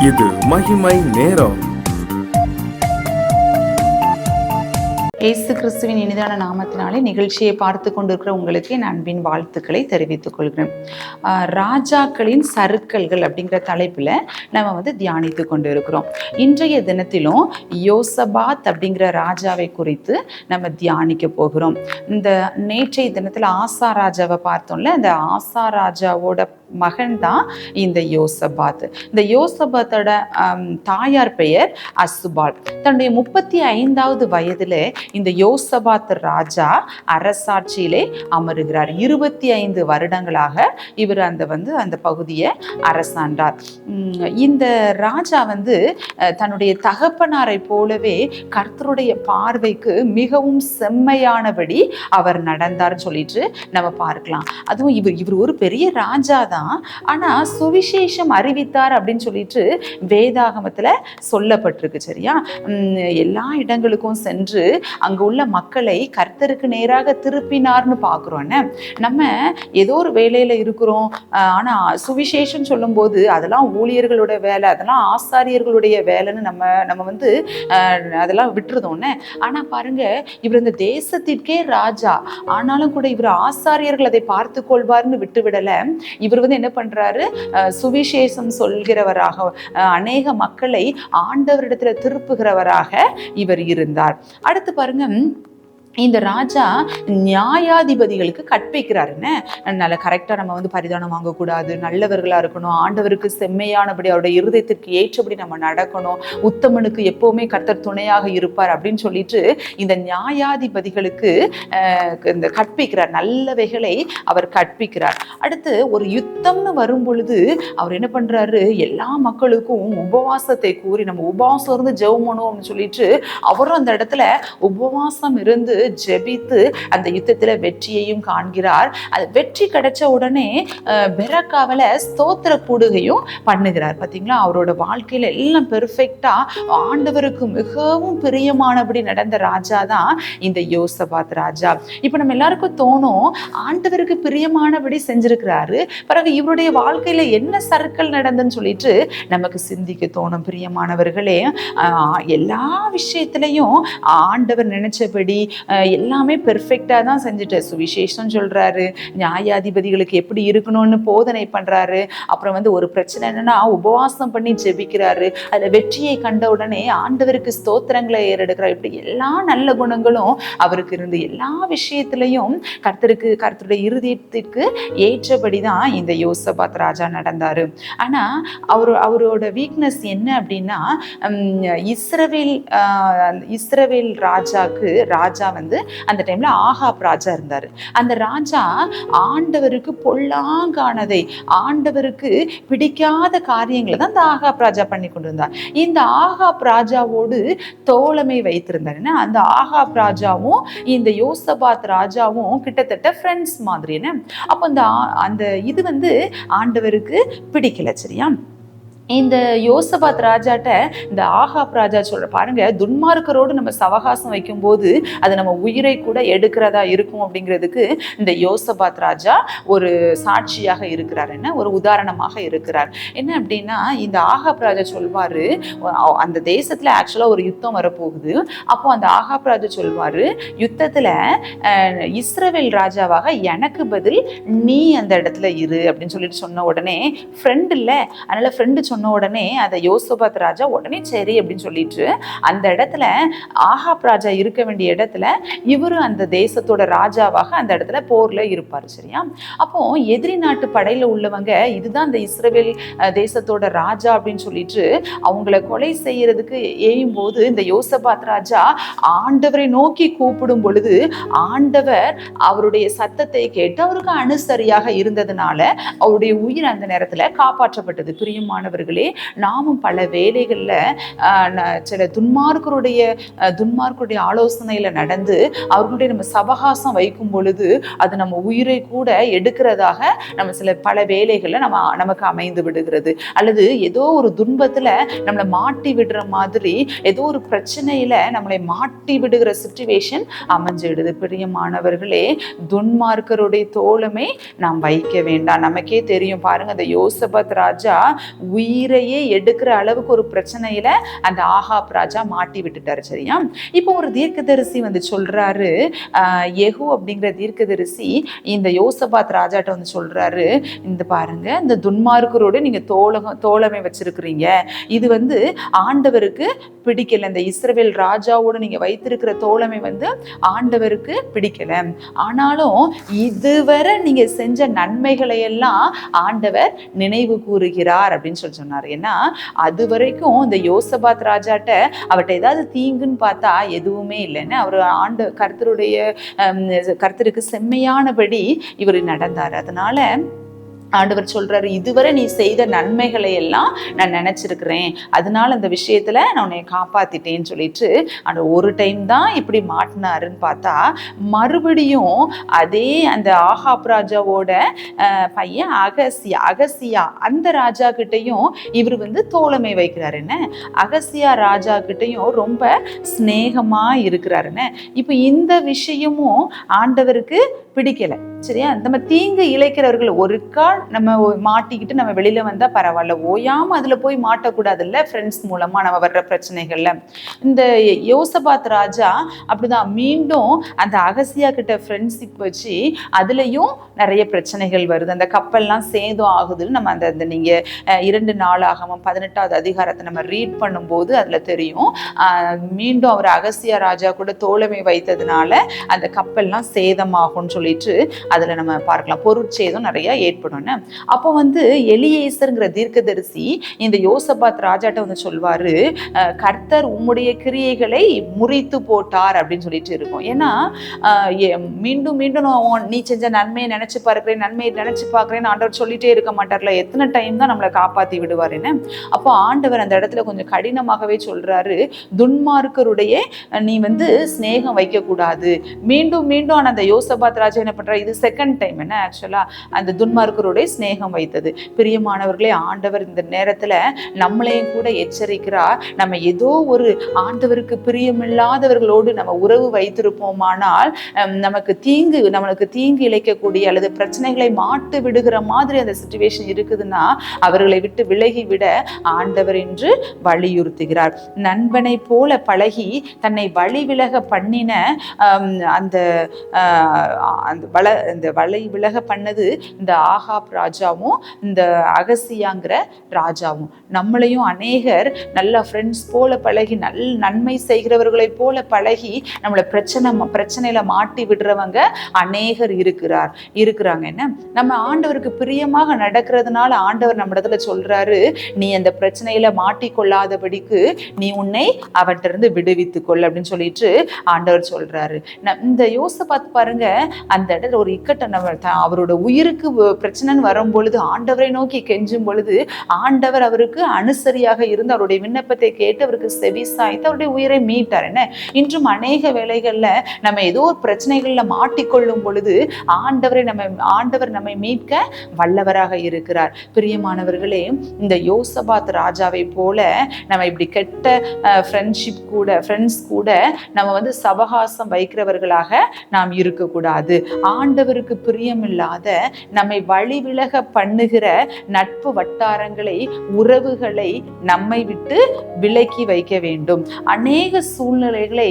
இது மகிமை நேரம். இயேசு கிறிஸ்துவின் இனிதான நாமத்தினாலே நிகழ்ச்சியை பார்த்து கொண்டிருக்கிற உங்களுக்கு என் அன்பின் வாழ்த்துக்களை தெரிவித்துக் கொள்கிறேன். ராஜாக்களின் சறுக்கல்கள் அப்படிங்கிற தலைப்பில் நம்ம தியானித்து கொண்டு இருக்கிறோம். இன்றைய தினத்திலும் யோசபாத் அப்படிங்கிற ராஜாவை குறித்து நம்ம தியானிக்க போகிறோம். இந்த நேற்றைய தினத்தில் ஆசா ராஜாவை பார்த்தோம்ல, இந்த ஆசா ராஜாவோட மகன் தான் இந்த யோசபாத். இந்த யோசபாத்தோட தாயார் பெயர் அசுபால். தன்னுடைய 35வது வயதில் இந்த யோசபாத் ராஜா அரசாட்சியிலே அமருகிறார். 25 வருடங்களாக இவர் அந்த பகுதியை அரசாண்டார். இந்த ராஜா தன்னுடைய தகப்பனாரை போலவே கர்த்தருடைய பார்வைக்கு மிகவும் செம்மையானபடி அவர் நடந்தார்னு சொல்லிட்டு நம்ம பார்க்கலாம். அதுவும் இவர் ஒரு பெரிய ராஜா தான், ஆனா சுவிசேஷம் அறிவித்தார் அப்படின்னு சொல்லிட்டு வேதாகமத்துல சொல்லப்பட்டிருக்கு. சரியா? எல்லா இடங்களுக்கும் சென்று அங்க உள்ள மக்களை கர்த்தருக்கு நேராக திருப்பினார்னு பார்க்குறோன்னு. நம்ம ஏதோ ஒரு வேலையில இருக்கிறோம், ஆனா சுவிசேஷம் சொல்லும் போது அதெல்லாம் ஊழியர்களோட வேலை, அதெல்லாம் ஆசாரியர்களுடைய வேலைன்னு நம்ம அதெல்லாம் விட்டுருதோன்னு. ஆனா பாருங்க, இவர் இந்த தேசத்திற்கே ராஜா, ஆனாலும் கூட இவர் ஆசாரியர்கள் அதை பார்த்து கொள்வார்னு விட்டு விடல. இவர் என்ன பண்றாரு? சுவிசேஷம் சொல்கிறவராக அநேக மக்களை ஆண்டவரிடத்துல திருப்புகிறவராக இவர் இருந்தார். அடுத்து பாருங்க, இந்த ராஜா நியாயாதிபதிகளுக்கு கற்பிக்கிறாருன்னு. நல்ல கரெக்டாக நம்ம பரிதானம் வாங்கக்கூடாது, நல்லவர்களாக இருக்கணும், ஆண்டவருக்கு செம்மையானபடி அவருடைய இருதயத்திற்கு ஏற்றபடி நம்ம நடக்கணும், உத்தமனுக்கு எப்போவுமே கர்த்தர் துணையாக இருப்பார் அப்படின்னு சொல்லிட்டு இந்த நியாயாதிபதிகளுக்கு இந்த கற்பிக்கிறார், நல்லவைகளை அவர் கற்பிக்கிறார். அடுத்து ஒரு யுத்தம்னு வரும் பொழுது அவர் என்ன பண்றாரு? எல்லா மக்களுக்கும் உபவாசத்தை கூறி நம்ம உபவாசம் இருந்து ஜெபம் பண்ணுவோம் அப்படின்னு சொல்லிட்டு அவரும் அந்த இடத்துல உபவாசம் இருந்து ஜெபித்து அந்த யுத்தத்துல வெற்றியையும் காண்கிறார். அது வெற்றி கிடைச்ச உடனே பெரக்காவல ஸ்தோத்திர கூடுகையும் பண்ணுகிறார். பாத்தீங்களா? அவரோட வாழ்க்கையில எல்லாம் பெர்ஃபெக்டா ஆண்டவருக்கு மிகவும் பிரியமானபடி நடந்த ராஜா தான் இந்த யோசபாத் ராஜா. இப்ப நம்ம எல்லாருக்கும் தோணும், ஆண்டவருக்கு பிரியமானபடி செஞ்சிருக்கிறாரு, பிறகு இவருடைய வாழ்க்கையில என்ன சறுக்கல் நடந்துன்னு சொல்லிட்டு நமக்கு சிந்திக்க தோணும். பிரியமானவர்களே, எல்லா விஷயத்திலையும் ஆண்டவர் நினைச்சபடி எல்லாமே பெர்ஃபெக்டாக தான் செஞ்சுட்டு சுவிசேஷம் சொல்கிறாரு, நியாயாதிபதிகளுக்கு எப்படி இருக்கணும்னு போதனை பண்ணுறாரு. அப்புறம் ஒரு பிரச்சனை என்னன்னா உபவாசம் பண்ணி ஜெபிக்கிறாரு, அதில் வெற்றியை கண்ட உடனே ஆண்டவருக்கு ஸ்தோத்திரங்களை ஏறெடுக்கிறார். இப்படி எல்லா நல்ல குணங்களும் அவருக்கு இருந்து எல்லா விஷயத்திலையும் கர்த்தருடைய இருதயத்திற்கு ஏற்றபடி தான் இந்த யோசபாத் ராஜா நடந்தார். ஆனால் அவரோட வீக்னஸ் என்ன அப்படின்னா, இஸ்ரவேல் ராஜா அந்த டைம்ல ஆகாப் ராஜா இருந்தாரு. அந்த ராஜா ஆண்டவருக்கு பொல்லாங்கானதை, ஆண்டவருக்கு பிடிக்காத காரியங்களை தான் இந்த ஆகாப் ராஜா பண்ணி கொண்டிருந்தார். இந்த ஆகாப் ராஜாவோடு தோழமை வைத்திருந்தார். அந்த ஆகாப் ராஜாவும் இந்த யோசபாத் ராஜாவும் கிட்டத்தட்ட ஃப்ரெண்ட்ஸ் மாதிரி. அப்போ அந்த இது ஆண்டவருக்கு பிடிக்கல. சரியா? இந்த யோசபாத் ராஜாட்ட இந்த ஆகாப் ராஜா சொல்ற பாருங்க, துன்மார்க்கரோடு நம்ம சவகாசம் வைக்கும் போது அது நம்ம உயிரை கூட எடுக்கிறதா இருக்கும் அப்படிங்கிறதுக்கு இந்த யோசபாத் ராஜா ஒரு சாட்சியாக இருக்கிறார், ஒரு உதாரணமாக இருக்கிறார். என்ன அப்படின்னா, இந்த ஆகாப் ராஜா சொல்வாரு, அந்த தேசத்துல ஆக்சுவலா ஒரு யுத்தம் வரப்போகுது. அப்போ அந்த ஆகாப் ராஜா சொல்வாரு, யுத்தத்துல இஸ்ரவேல் ராஜாவாக எனக்கு பதில் நீ அந்த இடத்துல இரு அப்படின்னு சொல்லிட்டு சொன்ன உடனே, ஃப்ரெண்ட் இல்ல, அதனால ஃப்ரெண்டு சொன்ன உடனே அந்த யோசபாத் ராஜா உடனே சரி அப்படின்னு சொல்லிட்டு அந்த இடத்துல ஆகாப் ராஜா இருக்க வேண்டிய இடத்துல இவரு அந்த தேசத்தோட ராஜாவாக அந்த இடத்துல போர்ல இருப்பாரு. சரியா? அப்போ எதிரி நாட்டு படையில உள்ளவங்க இதுதான் இந்த இஸ்ரவேல் தேசத்தோட ராஜா அப்படின்னு சொல்லிட்டு அவங்கள கொலை செய்யறதுக்கு ஏயும் போது இந்த யோசபாத் ராஜா ஆண்டவரை நோக்கி கூப்பிடும் பொழுது ஆண்டவர் அவருடைய சத்தத்தை கேட்டு அவருக்கு அனுசரியாக இருந்ததுனால அவருடைய உயிர் அந்த நேரத்துல காப்பாற்றப்பட்டது. பிரியமானவர்களே, நாமும் பல வேலைகள்ல சில துன்மார்க்கருடைய ஆலோசனையில நடந்து அவர்களுடைய நம்ம சவகாசம் வைக்கும் பொழுது அது நம்ம உயிரை கூட எடுக்கிறதாக நம்ம சில பல வேலைகள்ல நமக்கு அமைந்து விடுகிறது. அல்லது ஏதோ ஒரு துன்பத்துல நம்மளை மாட்டி விடுற மாதிரி, ஏதோ ஒரு பிரச்சனையில நம்மளை மாட்டி விடுகிற சிச்சுவேஷன் அமைஞ்சிடுது. பிரியமானவர்களே, துன்மார்க்கருடைய தோழமை நாம் வைக்க வேண்டாம். நமக்கே தெரியும் பாருங்க, அந்த யோசபாத் ராஜா உயிரையே எடுக்கிற அளவுக்கு ஒரு பிரச்சனையில அந்த ஆகாப் ராஜா மாட்டி விட்டுட்டாரு. சரியா? இப்போ ஒரு தீர்க்கதரிசி வந்து சொல்றாரு, யெகூ அப்படிங்கிற தீர்க்கதரிசி இந்த யோசபாத் ராஜாட்ட வந்து சொல்றாரு, இந்த பாருங்க, இந்த துன்மார்க்கரோடு நீங்க தோழமை வச்சிருக்கிறீங்க, இது வந்து ஆண்டவருக்கு பிடிக்கல. இந்த இஸ்ரவேல் ராஜாவோட நீங்க வைத்திருக்கிற தோழமை வந்து ஆண்டவருக்கு பிடிக்கல. ஆனாலும் இதுவரை நீங்க செஞ்ச நன்மைகளை எல்லாம் ஆண்டவர் நினைவு கூறுகிறார் அப்படின்னு சொன்னார். ஏன்னா அது வரைக்கும் இந்த யோசபாத் ராஜாட்ட அவர்கிட்ட ஏதாவது தீங்குன்னு பார்த்தா எதுவுமே இல்லைன்னு அவர் கர்த்தருக்கு செம்மையானபடி இவர் நடந்தார். அதனால ஆண்டவர் சொல்றாரு, இதுவரை நீ செய்த நன்மைகளை எல்லாம் நான் நினைச்சிருக்கிறேன், அதனால அந்த விஷயத்துல நான் உன்னை காப்பாத்திட்டேன்னு சொல்லிட்டு அந்த ஒரு டைம் தான் இப்படி மாட்டினாருன்னு பார்த்தா, மறுபடியும் அதே அந்த ஆகாப் ராஜாவோட பையன் அகசியா அந்த ராஜா கிட்டையும் இவர் வந்து தோழமை வைக்கிறாரு. என்ன, அகசியா ராஜா கிட்டையும் ரொம்ப ஸ்நேகமா இருக்கிறாருன்னு. இப்போ இந்த விஷயமும் ஆண்டவருக்கு பிடிக்கல. சரியா? நம்ம தீங்கு இழைக்கிறவர்கள் ஒரு கால் நம்ம மாட்டிக்கிட்டு நம்ம வெளியில வந்தா பரவாயில்ல, ஓயாம அதுல போய் மாட்டக்கூடாதுல்ல. ஃப்ரெண்ட்ஸ் மூலமா நம்ம வர்ற பிரச்சனைகள்ல இந்த யோசபாத் ராஜா அப்படிதான் மீண்டும் அந்த அகசியா கிட்ட ஃப்ரெண்ட்ஷிப் வச்சு அதுலயும் நிறைய பிரச்சனைகள் வருது. அந்த கப்பல்லாம் சேதம் ஆகுதுன்னு நம்ம அந்த நீங்க 2 நாளாகமம் 18வது அதிகாரத்தை நம்ம ரீட் பண்ணும்போது அதுல தெரியும். மீண்டும் அவர் அகசியா ராஜா கூட தோழமை வைத்ததுனால அந்த கப்பல்லாம் சேதமாகும்னு சொல்லிட்டு அதுல நம்ம பார்க்கலாம். பொருட்சேதம் நிறைய ஏற்படும். அப்போ வந்து எலியேசர்ங்கிற தீர்க்கதரிசி இந்த யோசபாத் ராஜாட்ட வந்து சொல்வாரு, கர்த்தர் உம்முடைய கிரியைகளை முறித்து போட்டார் அப்படின்னு சொல்லிட்டு இருக்கும். ஏன்னா மீண்டும் மீண்டும் நீ செஞ்ச நன்மையை நினைச்சு பார்க்கிறேன், நன்மையை நினைச்சு பார்க்கிறேன்னு ஆண்டவர் சொல்லிட்டே இருக்க மாட்டார்ல, எத்தனை டைம் தான் நம்மளை காப்பாத்தி விடுவாருன்னு. அப்போ ஆண்டவர் அந்த இடத்துல கொஞ்சம் கடினமாகவே சொல்றாரு, துன்மார்க்கருடைய நீ வந்து ஸ்நேகம் வைக்க கூடாது. மீண்டும் மீண்டும் அந்த யோசபாத் ராஜா என்ன பண்ற, இது செகண்ட் டைம் என்ன ஆக்சுவலா அந்த துன்மார்க்கருடைய ஸ்நேகம் வைத்தது. பிரியமானவர்களே, ஆண்டவர் இந்த நேரத்துல நம்மளையும் கூட எச்சரிக்கிறார். நம்ம ஏதோ ஒரு ஆண்டவருக்கு பிரியமில்லாதவர்களோடு நம்ம உறவு வைத்திருப்போமானால் நம்மளுக்கு தீங்கு இழைக்கக்கூடிய அல்லது பிரச்சனைகளை மாட்டு விடுகிற மாதிரி அந்த சிச்சுவேஷன் இருக்குதுன்னா அவர்களை விட்டு விலகி விட ஆண்டவர் என்று வலியுறுத்துகிறார். நண்பனை போல பழகி தன்னை வழி விலக பண்ணின அந்த வலை விலக பண்ணது இந்த ஆகாப் ராஜாவும் இந்த அகசியாங்கிற ராஜாவும். நம்மளையும் அநேகர் நல்ல ஃப்ரெண்ட்ஸ் போல பழகி நன்மை செய்கிறவர்களை போல பழகி நம்மளை பிரச்சனையில மாட்டி விடுறவங்க அநேகர் இருக்கிறாங்க. என்ன, நம்ம ஆண்டவருக்கு பிரியமாக நடக்கிறதுனால ஆண்டவர் நம்ம இடத்துல சொல்றாரு, நீ அந்த பிரச்சனையில மாட்டிக்கொள்ளாதபடிக்கு நீ உன்னை அவன்கிட்ட இருந்து விடுவித்துக் கொள் அப்படின்னு சொல்லிட்டு ஆண்டவர் சொல்றாரு. இந்த யோசபாத் பாருங்க, அந்த இடத்துல ஒரு அவரோட உயிருக்கு பிரச்சனைன்னு வரும் பொழுது ஆண்டவரை நோக்கி கெஞ்சும் பொழுது ஆண்டவர் அவருக்கு அனுசரியாக இருந்து அவருடைய விண்ணப்பத்தை கேட்டு அவருக்கு செவி சாய்த்து அவருடைய உயிரை மீட்டார். என்ன, இன்றும் அநேக வேளைகள்ல நம்ம ஏதோ ஒரு பிரச்சனைகள்ல மாட்டிக்கொள்ளும் பொழுது ஆண்டவர் நம்மை மீட்க வல்லவராக இருக்கிறார். பிரியமானவர்களே, இந்த யோசபாத் ராஜாவை போல நம்ம இப்படி கெட்ட ஃப்ரெண்ட்ஸ் கூட நம்ம வந்து சவகாசம் வைக்கிறவர்களாக நாம் இருக்கக்கூடாது. ஆண்டவருக்கு பிரியமில்லாத நம்மை வழி விலக பண்ணுகிற நட்பு வட்டாரங்களை, உறவுகளை நம்மை விட்டு விலக்கி வைக்க வேண்டும். அநேக சூழ்நிலைகளை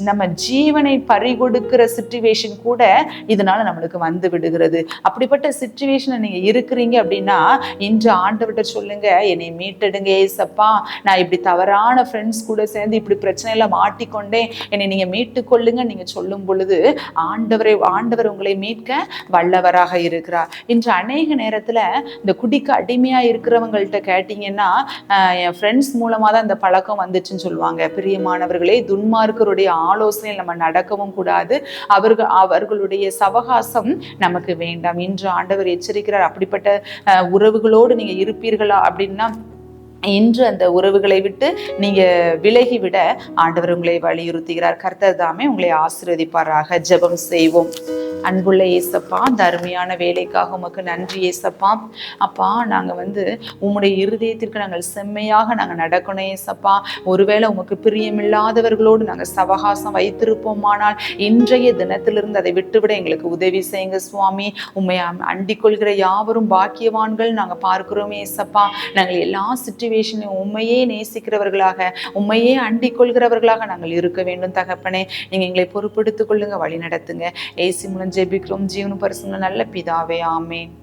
நம்ம ஜீவனை பறிகொடுக்கிற சிச்சுவேஷன் கூட இதனால நம்மளுக்கு வந்து விடுகிறது. அப்படிப்பட்ட சிச்சுவேஷன் நீங்க இருக்கிறீங்க அப்படின்னா இன்று ஆண்டவர்கிட்ட சொல்லுங்க, என்னை மீட்டெடுங்க ஏசப்பா, நான் இப்படி தவறான ஃப்ரெண்ட்ஸ் கூட சேர்ந்து இப்படி பிரச்சனையில மாட்டிக்கொண்டேன், என்னை நீங்க மீட்டு கொள்ளுங்க நீங்க சொல்லும் பொழுது ஆண்டவர் உங்களை மீட்க வல்லவராக இருக்கிறார். இன்று அநேக நேரத்துல இந்த குடிக்கு அடிமையா இருக்கிறவங்கள்ட்ட கேட்டீங்கன்னா என் ஃப்ரெண்ட்ஸ் மூலமா தான் இந்த பழக்கம் வந்துச்சுன்னு சொல்லுவாங்க. பிரியமானவர்களே, துன்மார்க்கருடைய ஆலோசனை நம்ம நடக்கவும் கூடாது, அவர்களுடைய சவகாசம் நமக்கு வேண்டாம். இன்று ஆண்டவர் எச்சரிக்கிறார். அப்படிப்பட்ட உறவுகளோடு நீங்க இருப்பீர்களா அப்படின்னா இன்று அந்த உறவுகளை விட்டு நீங்க விலகிவிட ஆண்டவர் உங்களை வலியுறுத்துகிறார். கர்த்தர் தாமே உங்களை ஆசீர்வதிப்பாராக. ஜெபம் செய்வோம். அன்புள்ள ஏசப்பா, இந்த அருமையான வேலைக்காக உமக்கு நன்றி ஏசப்பா. அப்பா, நாங்கள் உம்முடைய இருதயத்திற்கு நாங்கள் செம்மையாக நாங்கள் நடக்கணும் ஏசப்பா. ஒருவேளை உமக்கு பிரியமில்லாதவர்களோடு நாங்கள் சவகாசம் வைத்திருப்போமானால் இன்றைய தினத்திலிருந்து அதை விட்டுவிட எங்களுக்கு உதவி செய்யுங்க சுவாமி. உண்மை அண்டிக் கொள்கிற யாவரும் பாக்கியவான்கள் நாங்கள் பார்க்கிறோமே ஏசப்பா. நாங்கள் எல்லா சிச்சுவேஷனையும் உண்மையே நேசிக்கிறவர்களாக, உண்மையே அண்டிக் கொள்கிறவர்களாக நாங்கள் இருக்க வேண்டும் தகப்பனே. நீங்க எங்களை பொறுப்பெடுத்துக் கொள்ளுங்க, வழி நடத்துங்க. ஏசி மூலம் ஜெபிக்கிறோம் ஜீவனும் பரிசுத்த நல்ல பிதாவே, ஆமென்.